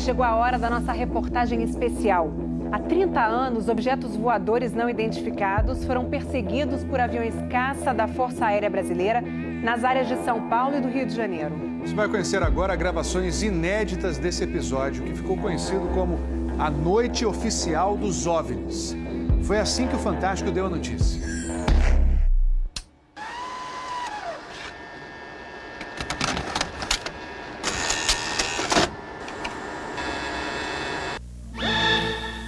chegou a hora da nossa reportagem especial. Há 30 anos, objetos voadores não identificados foram perseguidos por aviões caça da Força Aérea Brasileira nas áreas de São Paulo e do Rio de Janeiro. Você vai conhecer agora gravações inéditas desse episódio, que ficou conhecido como a Noite Oficial dos OVNIs. Foi assim que o Fantástico deu a notícia.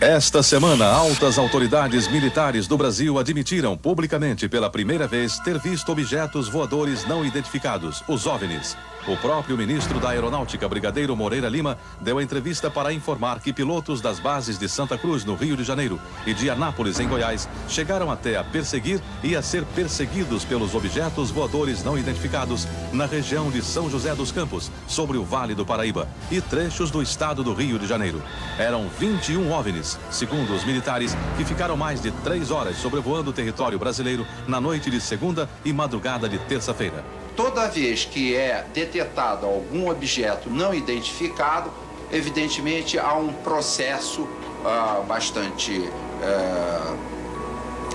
Esta semana, altas autoridades militares do Brasil admitiram publicamente pela primeira vez ter visto objetos voadores não identificados, os OVNIs. O próprio ministro da Aeronáutica, Brigadeiro Moreira Lima, deu a entrevista para informar que pilotos das bases de Santa Cruz, no Rio de Janeiro, e de Anápolis, em Goiás, chegaram até a perseguir e a ser perseguidos pelos objetos voadores não identificados na região de São José dos Campos, sobre o Vale do Paraíba, e trechos do estado do Rio de Janeiro. Eram 21 OVNIs, segundo os militares, que ficaram mais de 3 horas sobrevoando o território brasileiro na noite de segunda e madrugada de terça-feira. Toda vez que é detectado algum objeto não identificado, evidentemente há um processo bastante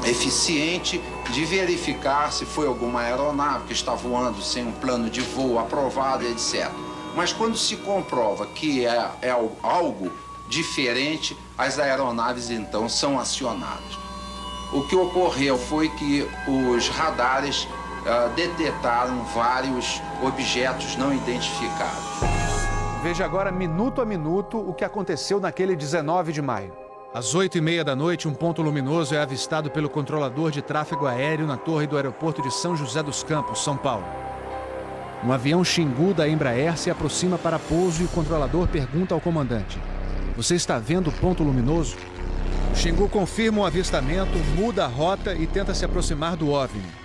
eficiente de verificar se foi alguma aeronave que está voando sem um plano de voo aprovado, etc. Mas quando se comprova que é algo diferente, as aeronaves então são acionadas. O que ocorreu foi que os radares detectaram vários objetos não identificados. Veja agora, minuto a minuto, o que aconteceu naquele 19 de maio. Às 8h30 da noite, um ponto luminoso é avistado pelo controlador de tráfego aéreo na torre do aeroporto de São José dos Campos, São Paulo. Um avião Xingu da Embraer se aproxima para pouso e o controlador pergunta ao comandante: "Você está vendo o ponto luminoso?" O Xingu confirma o avistamento, muda a rota e tenta se aproximar do OVNI.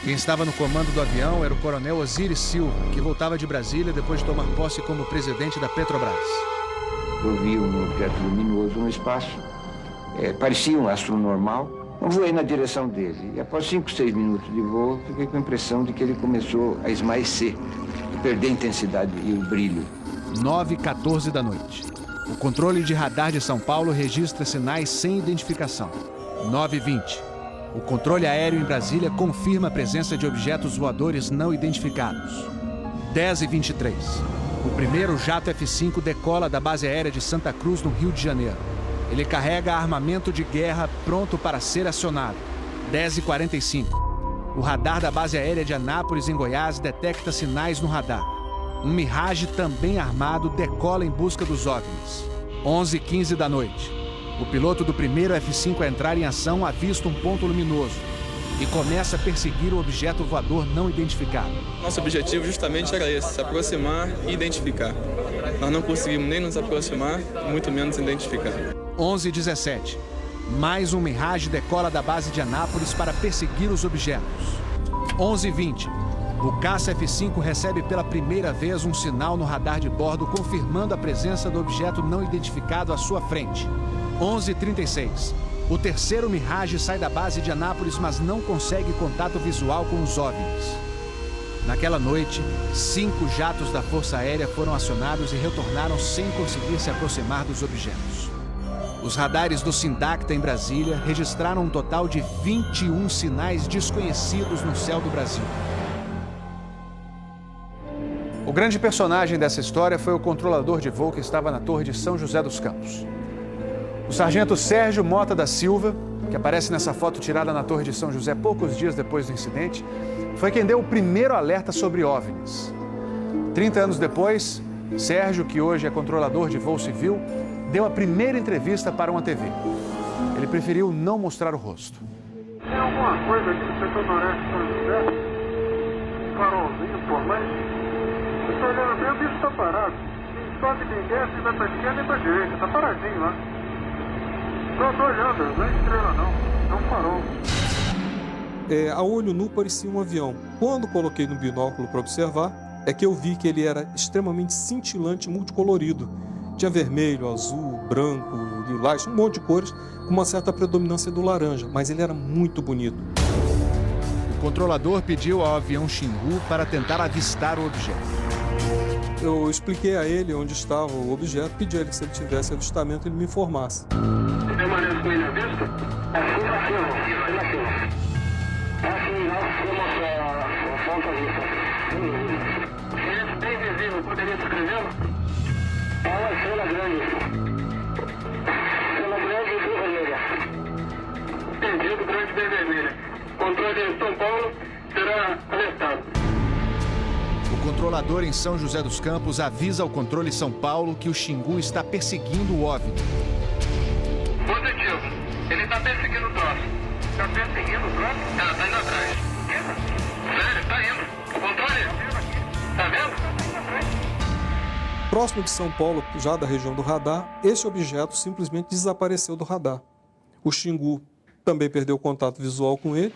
Quem estava no comando do avião era o coronel Osiris Silva, que voltava de Brasília depois de tomar posse como presidente da Petrobras. Eu vi um objeto luminoso no espaço, parecia um astro normal. Eu voei na direção dele e após 5, 6 minutos de voo, fiquei com a impressão de que ele começou a esmaecer, a perder a intensidade e o brilho. 9h14 da noite. O controle de radar de São Paulo registra sinais sem identificação. 9h20. O controle aéreo em Brasília confirma a presença de objetos voadores não identificados. 10h23. O primeiro jato F-5 decola da base aérea de Santa Cruz, no Rio de Janeiro. Ele carrega armamento de guerra pronto para ser acionado. 10h45. O radar da base aérea de Anápolis, em Goiás, detecta sinais no radar. Um Mirage também armado decola em busca dos OVNIs. 11h15 da noite. O piloto do primeiro F-5 a entrar em ação avista um ponto luminoso e começa a perseguir o objeto voador não identificado. Nosso objetivo justamente era esse, se aproximar e identificar. Nós não conseguimos nem nos aproximar, muito menos identificar. 11h17. Mais um Mirage decola da base de Anápolis para perseguir os objetos. 11h20. O caça F-5 recebe pela primeira vez um sinal no radar de bordo confirmando a presença do objeto não identificado à sua frente. 11h36. O terceiro Mirage sai da base de Anápolis, mas não consegue contato visual com os OVNIs. Naquela noite, 5 jatos da Força Aérea foram acionados e retornaram sem conseguir se aproximar dos objetos. Os radares do Sindacta, em Brasília, registraram um total de 21 sinais desconhecidos no céu do Brasil. O grande personagem dessa história foi o controlador de voo que estava na torre de São José dos Campos. O sargento Sérgio Mota da Silva, que aparece nessa foto tirada na torre de São José poucos dias depois do incidente, foi quem deu o primeiro alerta sobre OVNIs. 30 anos depois, Sérgio, que hoje é controlador de voo civil, deu a primeira entrevista para uma TV. Ele preferiu não mostrar o rosto. Tem alguma coisa aqui no setor noreste de São José? Um farolzinho por lá? Eu estou olhando bem, o bicho está parado. Quem sobe, quem desce, vai para a esquerda e para a direita. Está paradinho lá. Estou olhando, não é estrela não. É um farol. A olho nu parecia um avião. Quando coloquei no binóculo para observar, é que eu vi que ele era extremamente cintilante e multicolorido. Tinha vermelho, azul, branco, lilás, um monte de cores, com uma certa predominância do laranja, mas ele era muito bonito. O controlador pediu ao avião Xingu para tentar avistar o objeto. Eu expliquei a ele onde estava o objeto, pedi a ele que se ele tivesse avistamento, ele me informasse. Permanece com ele à vista? Assim, a ponta vista. Esse bem visível, poderia descrevê-lo? É uma estrela grande. Estrela grande e bem vermelha. Entendido, grande e bem vermelha. Controle de São Paulo será alertado. O controlador em São José dos Campos avisa ao controle São Paulo que o Xingu está perseguindo o OVNI. Positivo. Ele está perseguindo o troço. Está perseguindo o troço? Tá indo atrás. Sério, tá indo. O controle? Tá vendo? Próximo de São Paulo, já da região do radar, esse objeto simplesmente desapareceu do radar. O Xingu também perdeu contato visual com ele.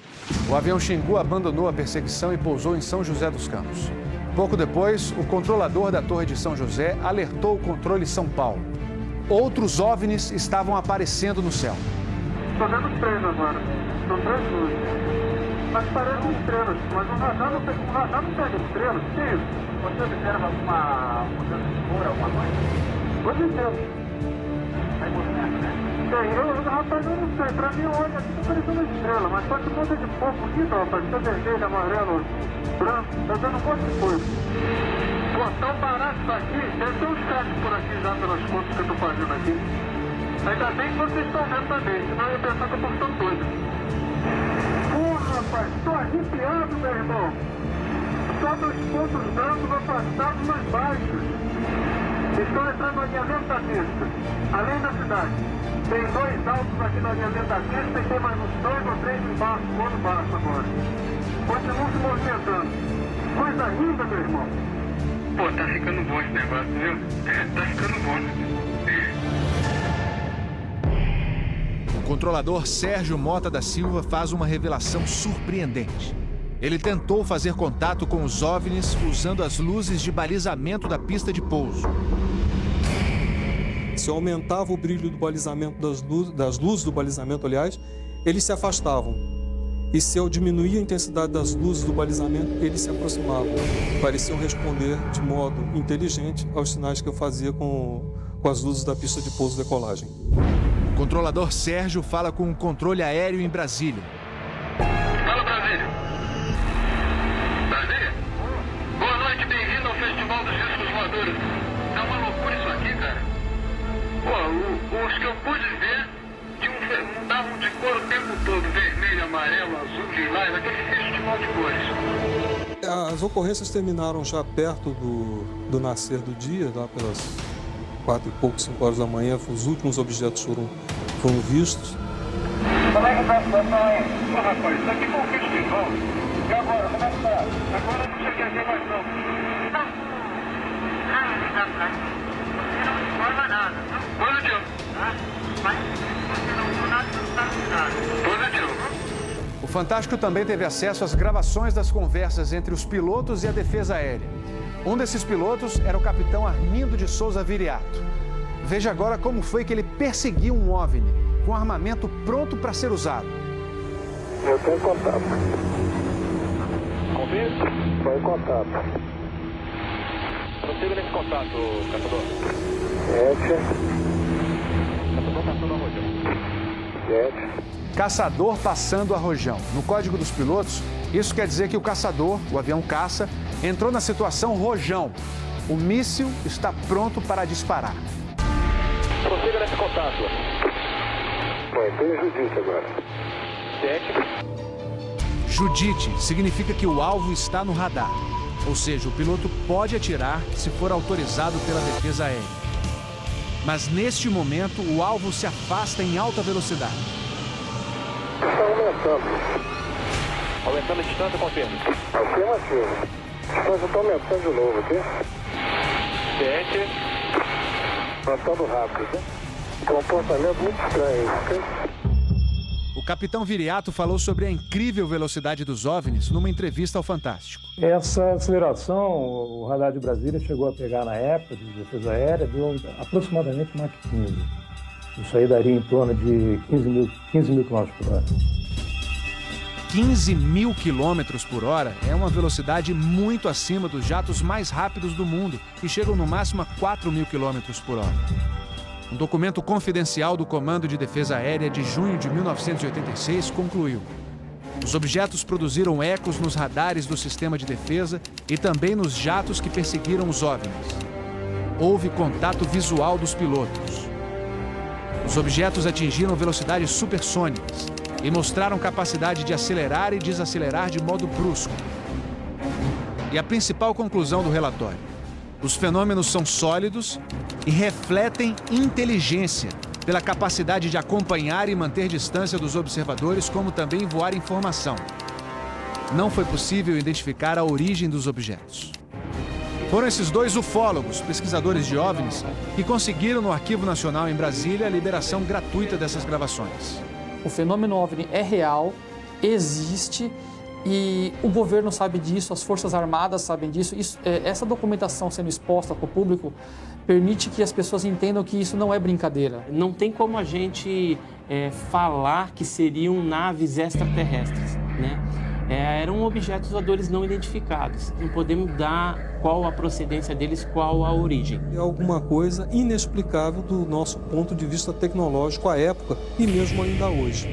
O avião Xingu abandonou a perseguição e pousou em São José dos Campos. Pouco depois, o controlador da Torre de São José alertou o controle São Paulo. Outros OVNIs estavam aparecendo no céu. Estou vendo 3 agora. São 3 luzes. Mas parecem estrelas. Mas o radar não pega estrelas. O que é isso? Você observa alguma mudança de cor, alguma coisa? Pode ser. Aí movimento, né? Rapaz, eu não sei. Pra mim, olha, aqui tá parecendo uma estrela. Mas só que monta de fogo bonito, rapaz. Tá vermelho, amarelo, branco. Tá dando um monte de coisa. Pô, tão barato isso aqui. Deve ter uns cracks por aqui já pelas contas que eu tô fazendo aqui. Ainda bem que vocês estão vendo também, senão eu ia pensar que eu tô ficando doido. Porra, rapaz, tô arrepiado, meu irmão. Só 2 pontos brancos afastados mais baixos. Estão entrando no alinhamento da pista, além da cidade. Tem 2 altos aqui no alinhamento da pista e tem mais uns 2 ou 3 embaixo, voando baixo agora. Continuam se movimentando. Coisa linda, meu irmão. Pô, tá ficando bom esse negócio, viu? Tá ficando bom. O controlador Sérgio Mota da Silva faz uma revelação surpreendente. Ele tentou fazer contato com os OVNIs usando as luzes de balizamento da pista de pouso. Se eu aumentava o brilho do balizamento das luzes do balizamento, aliás, eles se afastavam. E se eu diminuía a intensidade das luzes do balizamento, eles se aproximavam. Pareciam responder de modo inteligente aos sinais que eu fazia com as luzes da pista de pouso e decolagem. O controlador Sérgio fala com o controle aéreo em Brasília. Fala, Brasília. Brasília? Boa noite, bem-vindo ao Festival dos Discos Voadores. É uma loucura isso aqui, cara. Pô, os que eu pude ver mudavam de cor o tempo todo. Vermelho, amarelo, azul, lilás, aquele festival de cores. As ocorrências terminaram já perto do nascer do dia, lá pelas 4 e pouco, 5 horas da manhã. Os últimos objetos foram vistos. Como é que tá a situação aí? Ô, rapaz, isso aqui foi um festival. E agora, como é que tá? Agora não sei o que é mais não. Não. Você não informa nada. Positivo. Mas você não viu nada, não sabe nada. Positivo. O Fantástico também teve acesso às gravações das conversas entre os pilotos e a defesa aérea. Um desses pilotos era o capitão Armindo de Souza Viriato. Veja agora como foi que ele perseguiu um OVNI com armamento pronto para ser usado. Eu estou em contato. Confirma? Estou em contato. Prossiga nesse contato, caçador. 7. Caçador passando a rojão. 7. Caçador passando a rojão. No código dos pilotos, isso quer dizer que o caçador, o avião caça, entrou na situação rojão. O míssil está pronto para disparar. Prossiga nesse contato. Bom, tem Judite agora. 7. Judite significa que o alvo está no radar. Ou seja, o piloto pode atirar se for autorizado pela defesa aérea. Mas neste momento, o alvo se afasta em alta velocidade. Está aumentando. Aumentando a distância, confirma. Afirmativo. A distância está aumentando de novo aqui. 7. Aumentando rápido, né? Comportamento muito estranho, ok? O capitão Viriato falou sobre a incrível velocidade dos OVNIs numa entrevista ao Fantástico. Essa aceleração, o radar de Brasília chegou a pegar na época de defesa aérea, deu aproximadamente Mach 15. Isso aí daria em torno de 15 mil km por hora. 15 mil quilômetros por hora é uma velocidade muito acima dos jatos mais rápidos do mundo, que chegam no máximo a 4 mil quilômetros por hora. Um documento confidencial do Comando de Defesa Aérea de junho de 1986 concluiu: os objetos produziram ecos nos radares do sistema de defesa e também nos jatos que perseguiram os OVNIs. Houve contato visual dos pilotos. Os objetos atingiram velocidades supersônicas e mostraram capacidade de acelerar e desacelerar de modo brusco. E a principal conclusão do relatório: os fenômenos são sólidos e refletem inteligência pela capacidade de acompanhar e manter distância dos observadores, como também voar informação. Não foi possível identificar a origem dos objetos. Foram esses dois ufólogos, pesquisadores de OVNIs, que conseguiram no Arquivo Nacional em Brasília a liberação gratuita dessas gravações. O fenômeno OVNI é real, existe, e o governo sabe disso, as Forças Armadas sabem disso. Essa documentação sendo exposta para o público permite que as pessoas entendam que isso não é brincadeira. Não tem como a gente falar que seriam naves extraterrestres, né? Eram objetos voadores não identificados. Não podemos dar qual a procedência deles, qual a origem. É alguma coisa inexplicável do nosso ponto de vista tecnológico à época e mesmo ainda hoje.